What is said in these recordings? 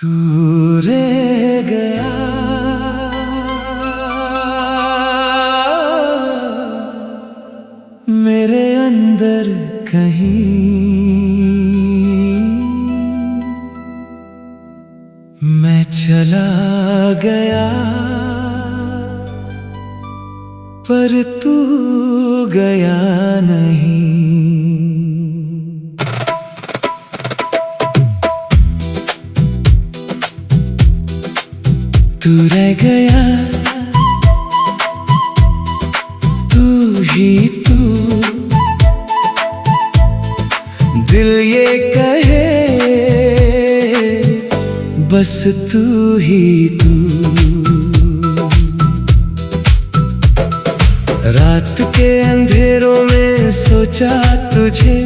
तू रह गया मेरे अंदर कहीं, मैं चला गया पर तू गया नहीं। तू रह गया, तू ही तू, दिल ये कहे बस तू ही तू। रात के अंधेरों में सोचा तुझे,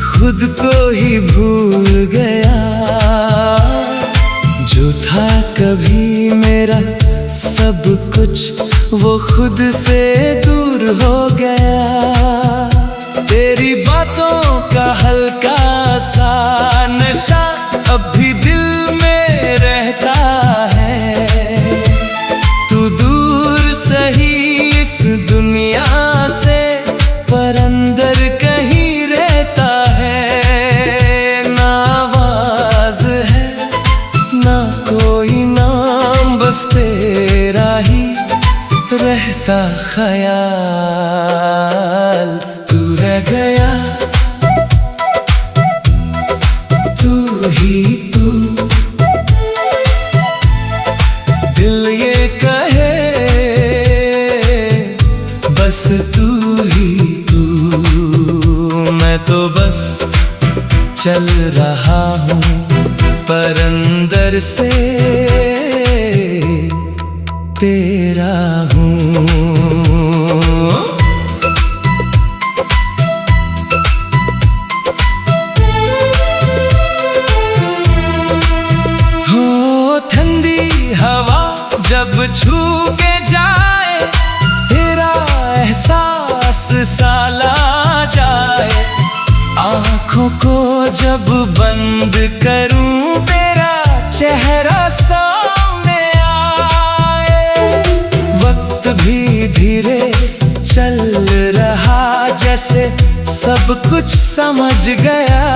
खुद को ही भूल गया। जो था कभी मेरा सब कुछ वो खुद से दूर हो गया। तेरी बातों का हल्का सा नशा अब भी दिल में रहता है। तू दूर सही इस दुनिया से, पर अंदर कहीं रहता है। ना आवाज है ना कोई नाम, बस तेरा ही रहता ख्याल। तू रह गया, तू ही तू, दिल ये कहे बस तू ही तू। मैं तो बस चल रहा हूँ पर अंदर से तेरा हूँ। हो ठंडी हवा जब छू के जाए, तेरा एहसास साला जाए। आँखों को जब बंद करूं, तेरा चेहरा सामने आए। वक्त भी धीरे चल रहा, जैसे सब कुछ समझ गया।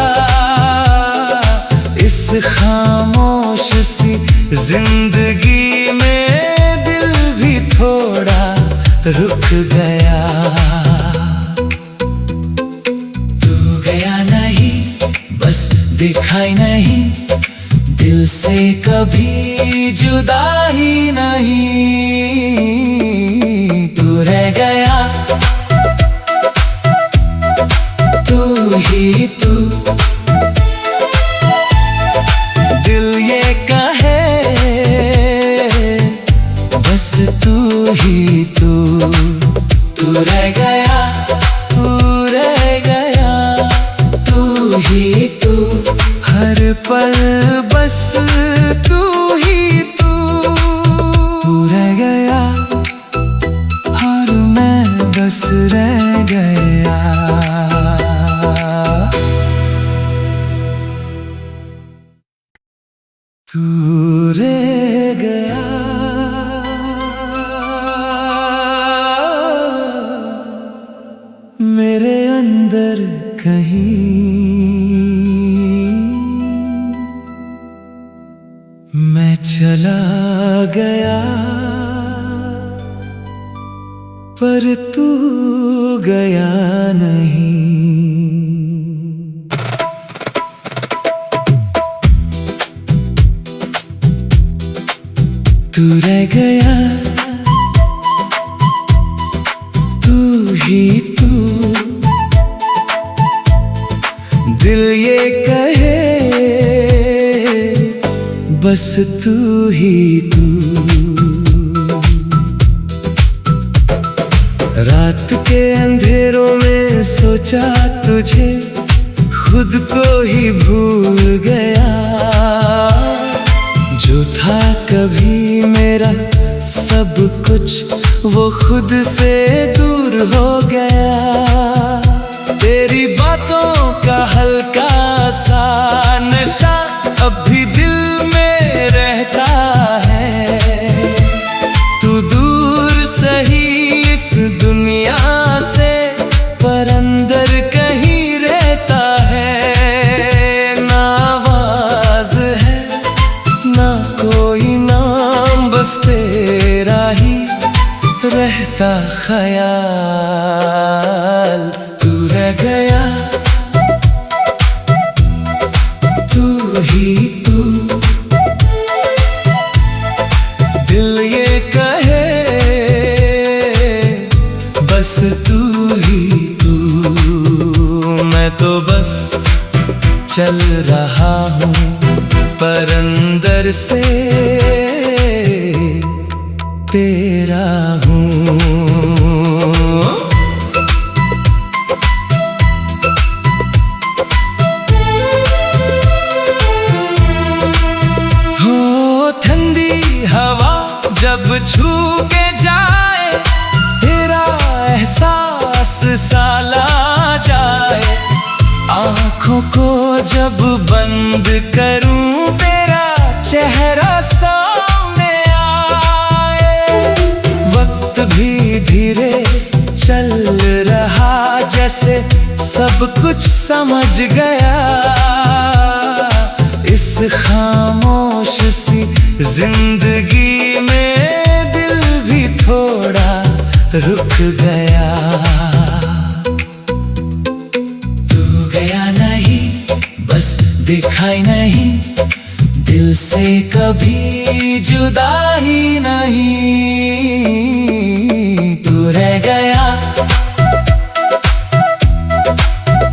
इस खामोश सी जिंदगी में दिल भी थोड़ा रुक गया। बस दिखाई नहीं, दिल से कभी जुदा ही नहीं। तू रह गया, तू ही तू, दिल ये कहे बस तू ही तू। तू रह गया, तू रह गया, तू ही तू, हर पल बस तू ही तू। तू रह गया और मैं बस रह गया। तू रह गया मेरे अंदर कहीं, मैं चला गया पर तू गया नहीं। तू रह गया, तू ही तू, दिल ये कहे बस तू ही तू। रात के अंधेरों में सोचा तुझे, खुद को ही भूल गया। जो था कभी मेरा सब कुछ वो खुद से दूर हो गया। तेरी बातों का हल्का सा नशा अब भी दिल में रहता ख्याल। तू रह गया, तू ही तू, दिल ये कहे बस तू ही तू। मैं तो बस चल रहा हूँ पर अंदर से तेरा हूँ। हो ठंडी हवा जब छू के जाए, तेरा एहसास साला जाए। आँखों को जब बंद करूं, तेरा चेहरा सामने आए। वक्त भी धीरे चल रहा, जैसे सब कुछ समझ गया। इस खामोश सी जिंदगी में दिल भी थोड़ा रुक गया। तू गया नहीं, बस दिखाई नहीं, दिल से कभी जुदा ही नहीं। तू रह गया,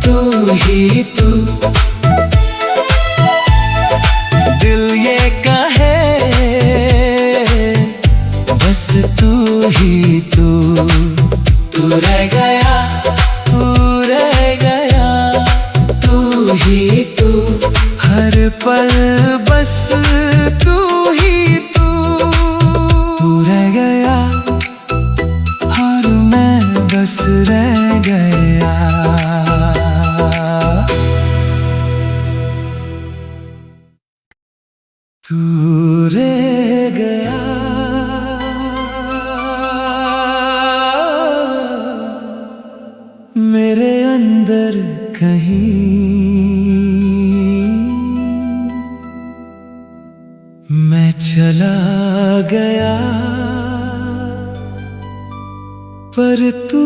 तू ही तू, दिल ये कहे बस तू ही तू। तू रह गया, तू रह गया, तू ही तू, हर पल बस तू ही तू। तू रह गया और मैं बस रह गया। तू रह गया, मेरे अंदर कहीं। मैं चला गया पर तू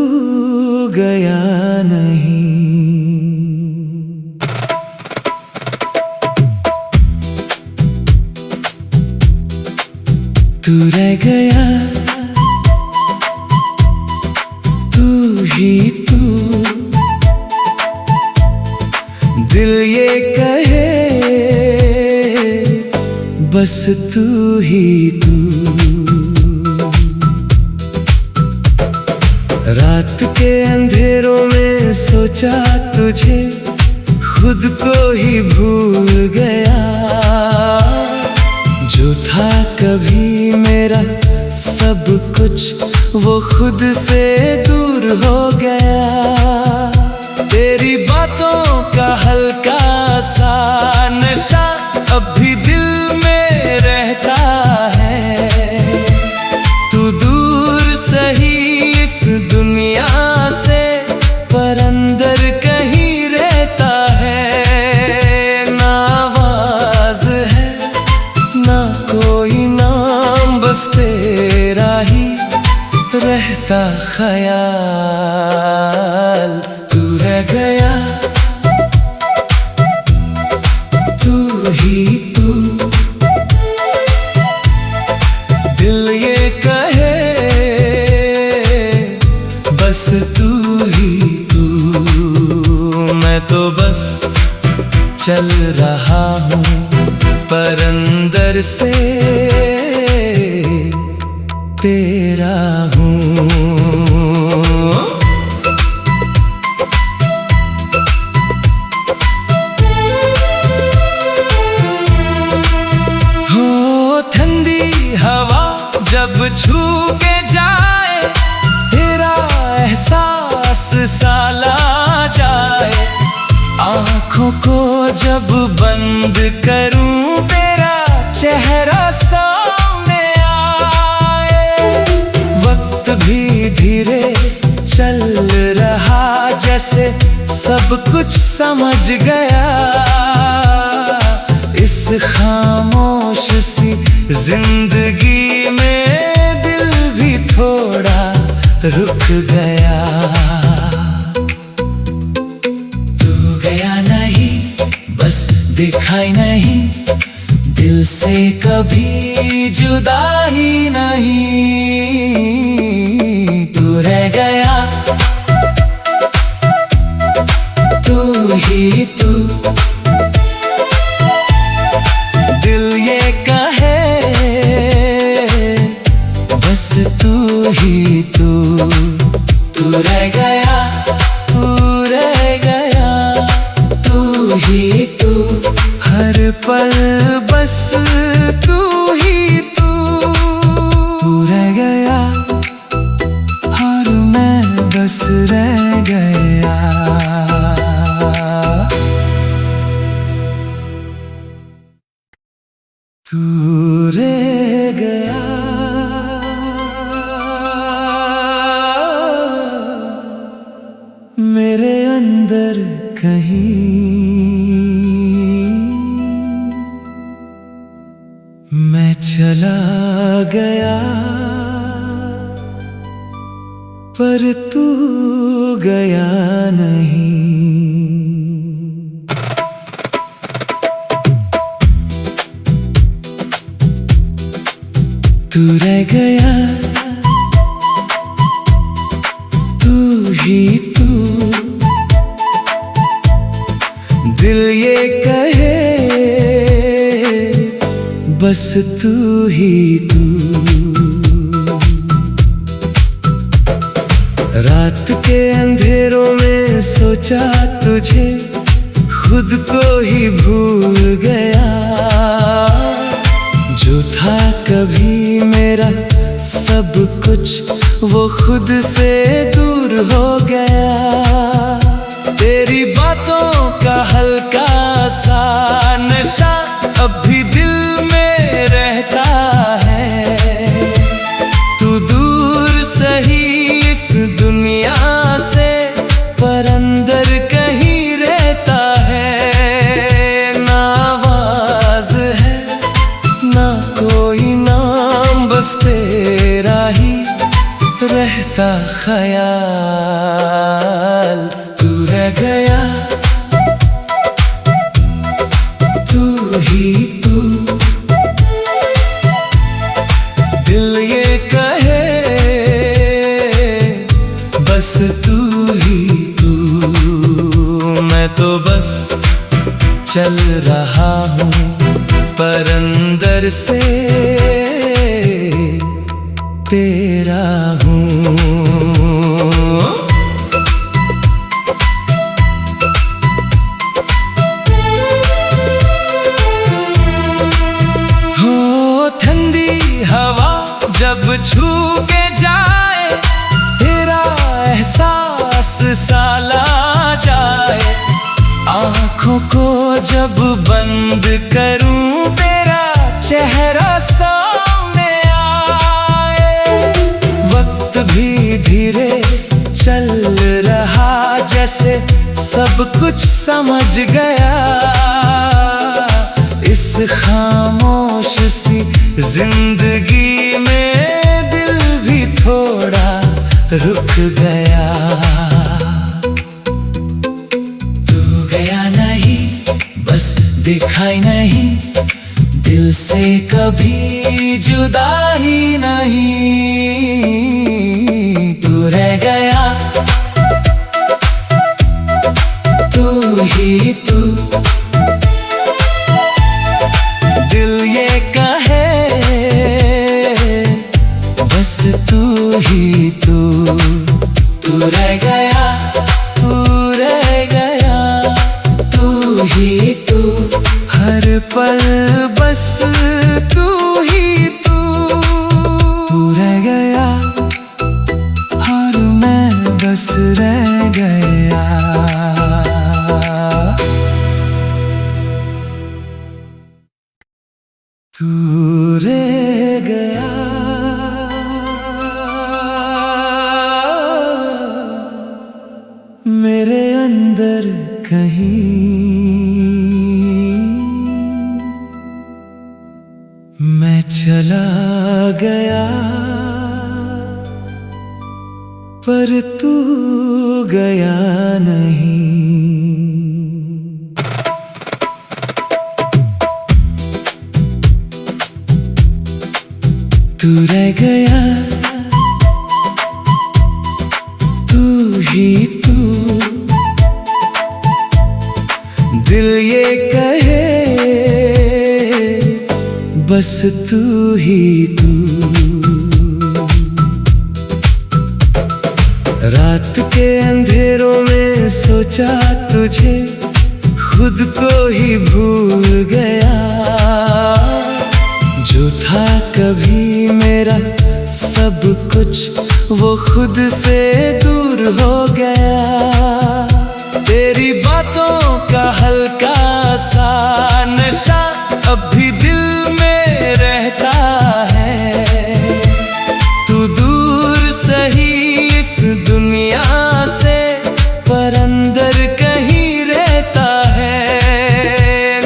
गया नहीं। तू रह गया, तू ही तू, दिल ये कहे बस तू ही तू। रात के अंधेरों में सोचा तुझे, खुद को ही भूल गया। जो था कभी मेरा सब कुछ, वो खुद से दूर हो गया। तेरी बातों का हल्का सा नशा अब भी दिल में रहता है। तू दूर सही इस दुनिया से, पर अंदर कहीं रहता है। ना आवाज है ना कोई नाम, बस तेरा ही रहता ख्याल। तू रह गया, तू ही तू, दिल ये कहे बस तू ही तू। मैं तो बस चल रहा हूँ पर अंदर से तेरा हूँ। हो ठंडी हवा जब छू के जाए, तेरा एहसास साला जाए। आँखों को जब बंद करूं, तेरा चेहरा सामने आए। वक्त भी धीरे चल रहा, जैसे सब कुछ समझ गया। इस खामोश सी जिंदगी में दिल भी थोड़ा रुक गया। तू गया नहीं, बस दिखाई नहीं, दिल से कभी जुदा ही नहीं। तू रह गया, तू ही तू, दिल ये कहे बस तू ही तू। तू रह गया, तू रह गया, तू ही तू, हर पल बस तू ही तू। तू रह गया और मैं बस रह गया। तू रह गया, मेरे अंदर कहीं। मैं चला गया पर तू गया नहीं। तू रह गया, तू ही तू, दिल ये कहे बस तू ही तू। रात के अंधेरों में सोचा तुझे, खुद को ही भूल गया। जो था कभी मेरा सब कुछ वो खुद से दूर हो गया। तेरी बातों का हल्का सा नशा अब भी दिल में रहता है। तू दूर सही इस दुनिया से, पर अंदर कहीं रहता है। ना आवाज है ना कोई नाम, बस तेरा ही रहता ख्याल। तू रह गया, तू ही तू, दिल ये कहे बस तू ही तू। मैं तो बस चल रहा हूँ पर अंदर से तेरा हूँ। हो ठंडी हवा जब छू के जाए, तेरा एहसास साला जाए। आँखों को जब बंद करूं, तेरा चेहरा सामने आए। वक्त भी धीरे चल रहा, जैसे सब कुछ समझ गया। इस खामोश सी जिंदगी में दिल भी थोड़ा रुक गया। तू गया नहीं, बस दिखाई नहीं, दिल से कभी जुदा ही नहीं। तू रह गया, तू ही तू, दिल ये कहे बस तू ही तू। तू रह गया, तू रह गया, तू ही तू, हर पल बस तू ही तू। तू रह गया और मैं बस रह गया। तू रह गया, मेरे अंदर कहीं। मैं चला गया पर तू गया नहीं। तू रह गया, तू ही तू। दिल ये कहे बस तू ही तू। रात के अंधेरों में सोचा तुझे, खुद को ही भूल गया। जो था कभी मेरा सब कुछ वो खुद से दूर हो गया। तेरी बातों का हल्का सा नशा अब भी दिल में रहता है। तू दूर सही इस दुनिया से, पर अंदर कहीं रहता है।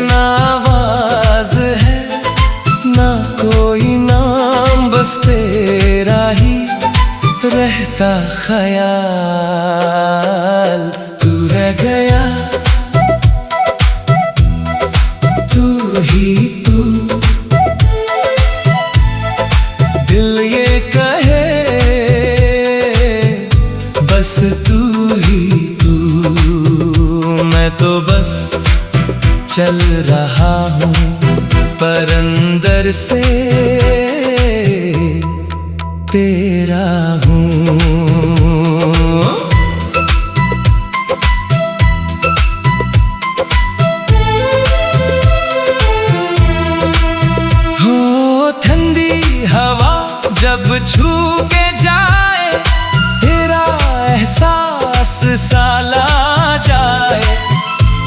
ना आवाज है ना कोई नाम, बस तेरा ही रहता ख्याल। तू रह गया, तू ही तू। दिल ये कहे बस तू ही तू। मैं तो बस चल रहा हूँ, पर अंदर से तेरा हूँ। हो ठंडी हवा जब छू के जाए, तेरा एहसास साला जाए।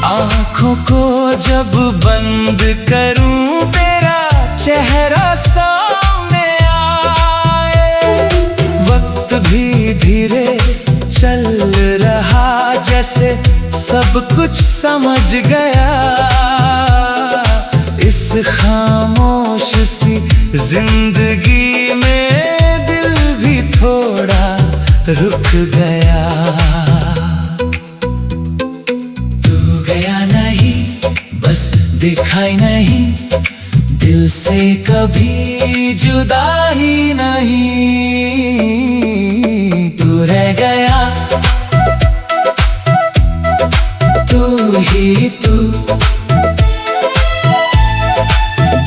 आँखों को जब बंद करूं, तेरा चेहरा सामने आए। वक्त भी धीरे चल रहा, जैसे सब कुछ समझ गया। इस खामोश सी जिंदगी में दिल भी थोड़ा रुक गया। तू गया नहीं, बस दिखाई नहीं, दिल से कभी जुदा ही नहीं। तू रह गया, तू ही तू।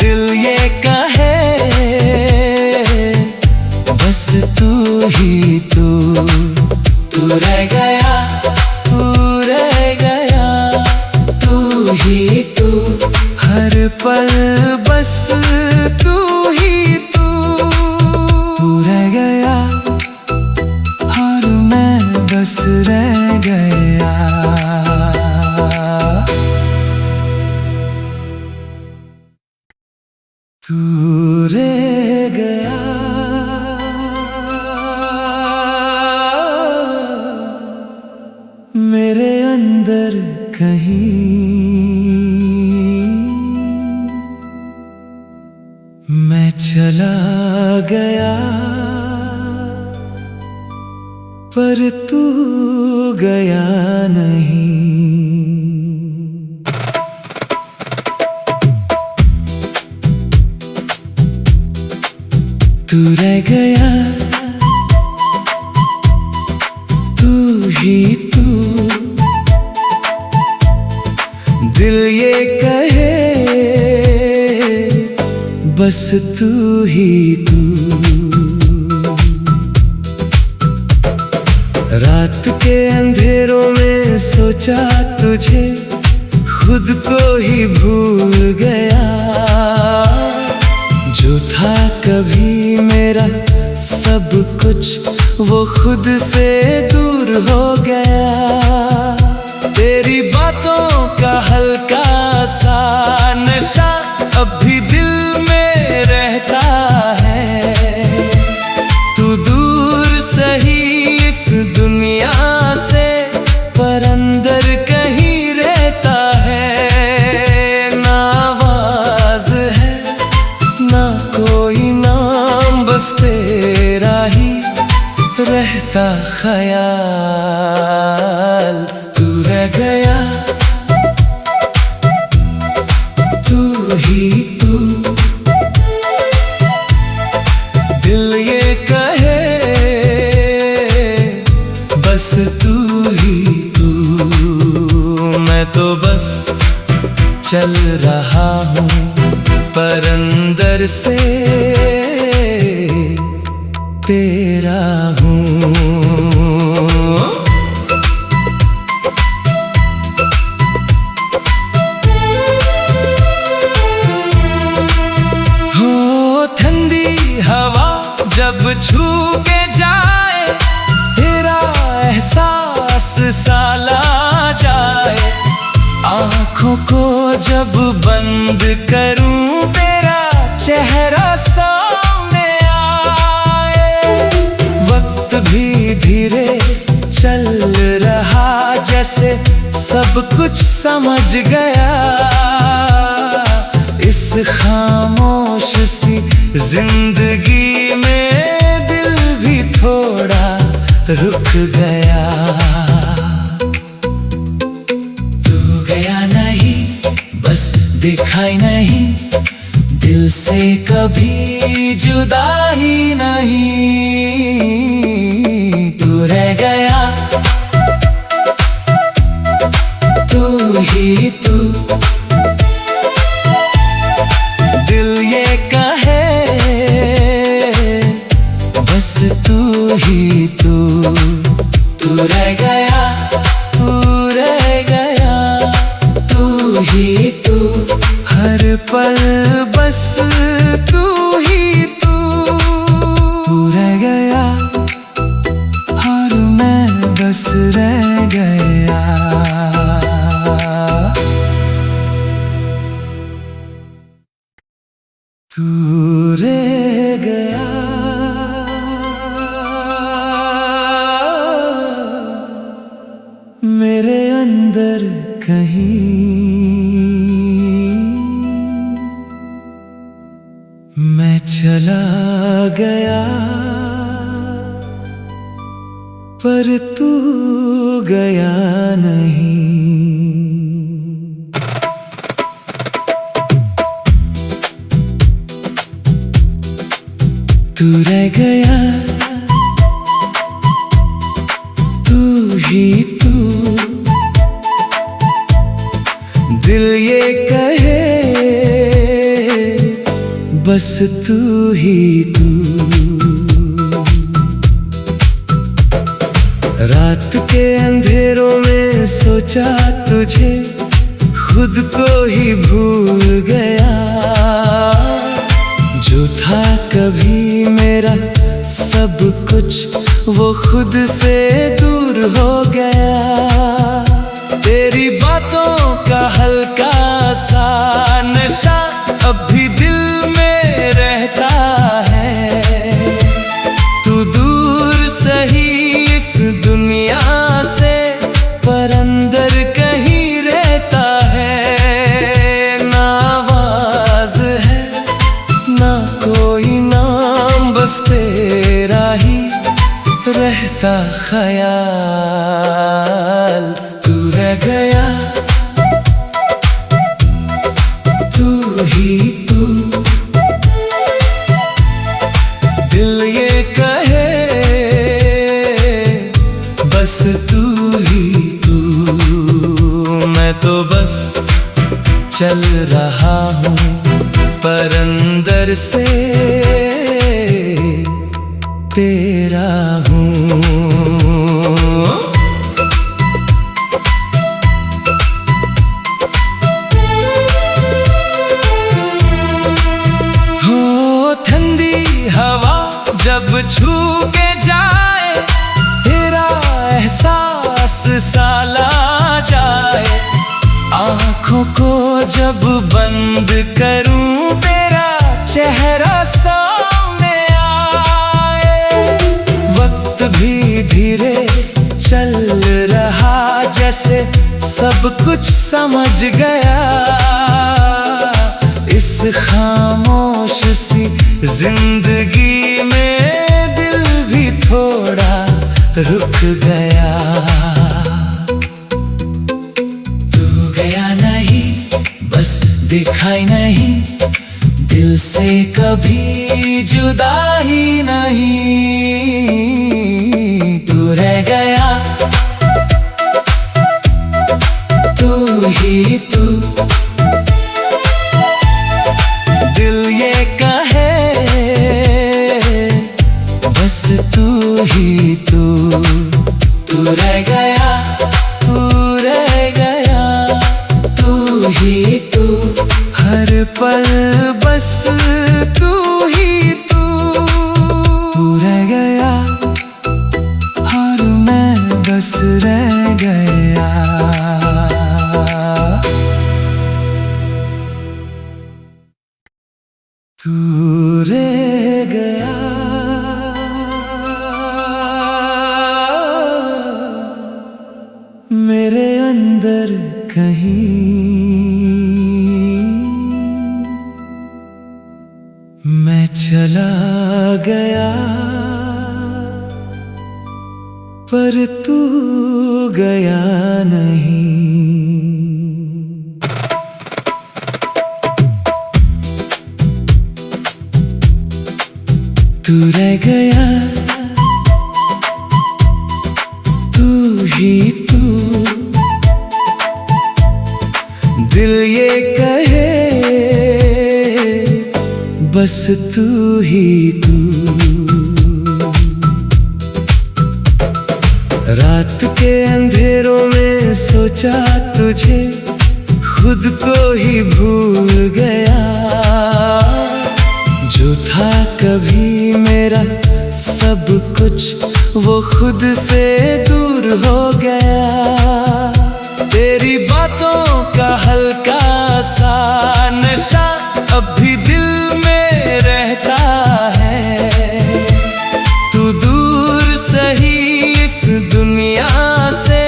दिल ये कहे बस तू ही तू। तू रह गया, तू रह गया, तू ही तू। हर पल बस तू ही तू। तू रह गया और मैं बस रह गया। तू रह गया, मेरे अंदर कहीं। मैं चला गया, पर तू गया नहीं। तू रह गया, तू ही तू। दिल ये कहे बस तू ही तू। रात के अंधेरों में सोचा तुझे, खुद को ही भूल गया। जो था कभी मेरा सब कुछ वो खुद से दूर हो गया। तेरी बातों का हल्का सा नशा अब भी दिल में रहता है। तू दूर सही इस दुनिया से, पर अंदर कहीं रहता है। ना आवाज है ना कोई नाम, बस तेरा ही रहता रहता ख्याल। तू रह गया, तू ही तू, दिल ये कहे बस तू ही तू। मैं तो बस चल रहा हूँ पर अंदर से तेरा हूँ। हो ठंडी हवा जब छू के जाए, तेरा एहसास साला जाए। आँखों को जब बंद करूं, तेरा चेहरा सामने आए। वक्त भी धीरे चल रहा, जैसे सब कुछ समझ गया। इस खामोश सी जिंदगी में दिल भी थोड़ा रुक गया। बस दिखाई नहीं, दिल से कभी जुदा ही नहीं। तू रह गया, तू ही तू, दिल ये कहे बस तू ही तू। तू रह गया, तू रह गया, तू ही तू, हर पल बस तू ही तू। तू रह गया और मैं बस रह गया। तू रह गया, मेरे अंदर कहीं। मैं चला गया पर तू गया नहीं। तू रह गया, तू ही तू, दिल ये कहे बस तू ही तू। रात के अंधेरों में सोचा तुझे, खुद को ही भूल गया। जो था कभी मेरा सब कुछ, वो खुद से दूर हो गया। तेरी बातों का हल्का सा नशा अब भी दिल में रहता है। तू दूर सही इस दुनिया से, पर अंदर कहीं रहता है। ना आवाज है ना कोई नाम, बस तेरा ही रहता ख्याल। तू रह गया, तू ही तू, दिल ये कहे बस तू ही तू। मैं तो बस चल रहा हूँ पर अंदर से तेरा हूँ। हो ठंडी हवा जब छू के जाए, तेरा एहसास साला जाए। आँखों को जब बंद करूं, तेरा चेहरा सामने आए। वक्त भी धीरे चल रहा, जैसे सब कुछ समझ गया। इस खामोश सी जिंदगी में दिल भी थोड़ा रुक गया। तू गया नहीं, बस दिखाई नहीं, दिल से कभी जुदा ही नहीं। तू रह गया, तू ही तू, दिल ये कहे बस तू ही तू। तू रह गया, तू रह गया, तू ही तू, हर पल बस तू ही तू। तू रह गया और मैं बस रह गया। तू रह गया, मेरे अंदर कहीं। मैं चला गया पर तू गया नहीं। तू रह गया, तू ही तू, दिल ये कहे बस तू ही तू। रात के अंधेरों में सोचा तुझे, खुद को ही भूल गया। जो था कभी मेरा सब कुछ, वो खुद से दूर हो गया। तेरी बातों का हल्का सा नशा अब भी दिल में रहता है। तू दूर सही इस दुनिया से,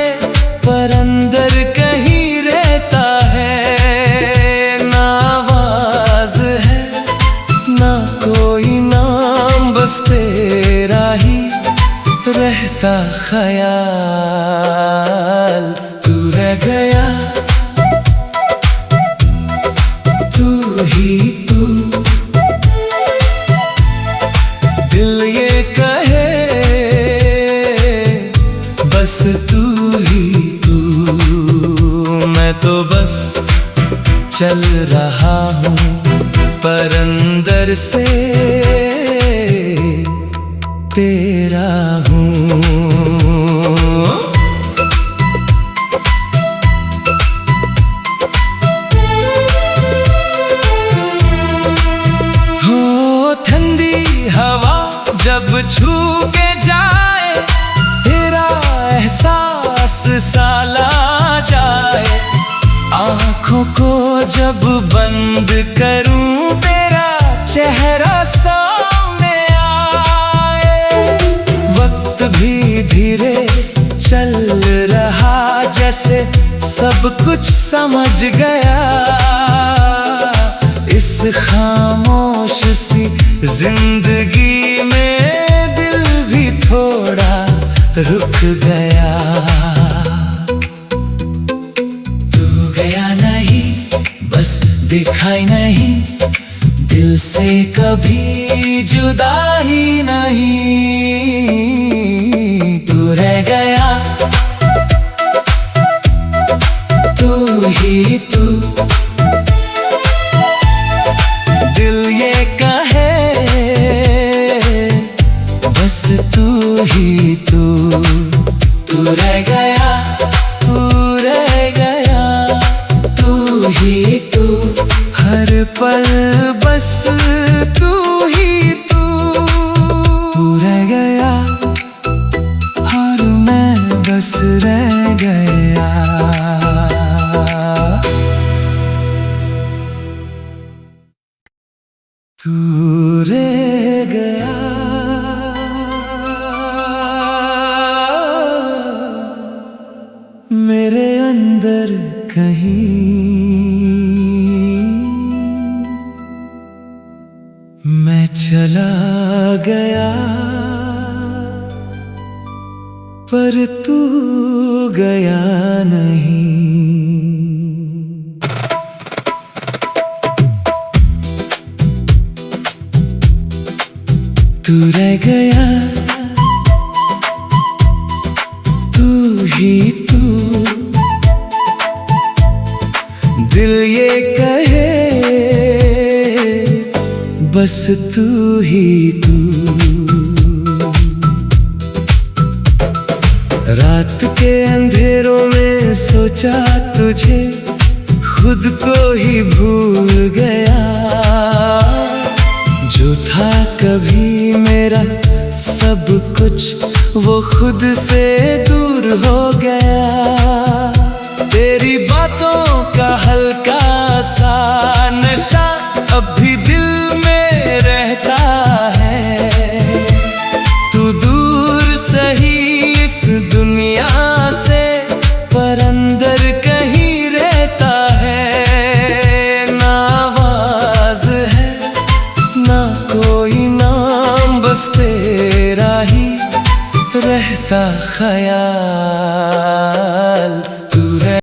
पर अंदर कहीं रहता है। ना आवाज है ना कोई नाम, बस तेरा ही रहता ख्याल। तू रह गया, तू ही तू, दिल ये कहे बस तू ही तू। मैं तो बस चल रहा हूँ, पर अंदर से तेरा हूँ। हो ठंडी हवा जब छू के जाए, तेरा एहसास साला जाए। आँखों को जब बंद करूं, तेरा चेहरा सामने आए। वक्त भी धीरे चल रहा, जैसे सब कुछ समझ गया। इस खामोश सी जिंदगी में दिल भी थोड़ा रुक गया। तू गया नहीं, बस दिखाई नहीं, दिल से कभी जुदा ही नहीं। तू रह गया, तू ही तू, दिल ये कहे बस तू ही तू। तू रह गया, तू रह गया, तू ही तू, हर पल बस तू ही तू। तू रह गया और मैं बस रह गया। तू रह गया, मेरे अंदर कहीं। मैं चला गया पर तू गया नहीं। तू रह गया, तू ही तू, दिल ये कहे बस तू ही तू। रात के अंधेरों में सोचा तुझे, खुद को ही भूल गया। जो था कभी मेरा सब कुछ वो खुद से दूर हो गया। तेरी बातों का हल्का सा नशा अब भी दिल में रहता है। तू दूर सही इस दुनिया से, पर अंदर कहीं रहता है। ना आवाज है ना कोई नाम, बस तेरा ही रहता ख्याल।